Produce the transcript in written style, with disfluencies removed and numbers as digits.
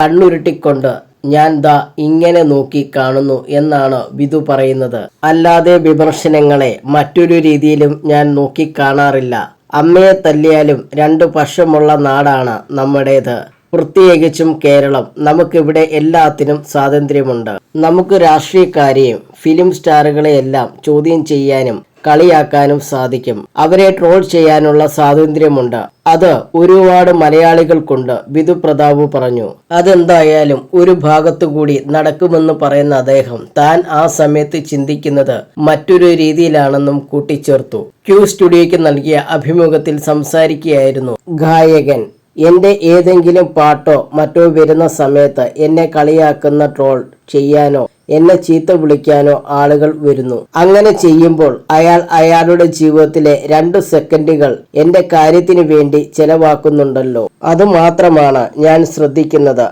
കണ്ണുരുട്ടിക്കൊണ്ട് ഞാൻ ദാ ഇങ്ങനെ നോക്കി കാണുന്നു എന്നാണ് വിധു പറയുന്നത്. അല്ലാതെ വിമർശനങ്ങളെ മറ്റൊരു രീതിയിലും ഞാൻ നോക്കി കാണാറില്ല. അമ്മയെ തല്ലിയാലും രണ്ടു പക്ഷമുള്ള നാടാണ് നമ്മുടേത്. പ്രത്യേകിച്ചും കേരളം. നമുക്കിവിടെ എല്ലാത്തിനും സ്വാതന്ത്ര്യമുണ്ട്. നമുക്ക് രാഷ്ട്രീയക്കാരെയും ഫിലിം സ്റ്റാറുകളെയെല്ലാം ചോദ്യം ചെയ്യാനും കളിയാക്കാനും സാധിക്കും. അവരെ ട്രോൾ ചെയ്യാനുള്ള സ്വാതന്ത്ര്യമുണ്ട്. അത് ഒരുപാട് മലയാളികൾക്കുണ്ട്, വിധു പ്രതാപ് പറഞ്ഞു. അതെന്തായാലും ഒരു ഭാഗത്തുകൂടി നടക്കുമെന്ന് പറയുന്ന അദ്ദേഹം താൻ ആ സമയത്ത് ചിന്തിക്കുന്നത് മറ്റൊരു രീതിയിലാണെന്നും കൂട്ടിച്ചേർത്തു. ക്യൂ സ്റ്റുഡിയോയ്ക്ക് നൽകിയ അഭിമുഖത്തിൽ സംസാരിക്കുകയായിരുന്നു ഗായകൻ. എന്റെ ഏതെങ്കിലും പാട്ടോ മറ്റോ വരുന്ന സമയത്ത് എന്നെ കളിയാക്കുന്ന ട്രോൾ ചെയ്യാനോ എന്നെ ചീത്ത വിളിക്കാനോ ആളുകൾ വരുന്നു. അങ്ങനെ ചെയ്യുമ്പോൾ അയാളുടെ ജീവിതത്തിലെ 2 സെക്കൻഡുകൾ എന്റെ കാര്യത്തിന് വേണ്ടി ചെലവാക്കുന്നുണ്ടല്ലോ. അത് മാത്രമാണ് ഞാൻ ശ്രദ്ധിക്കുന്നത്.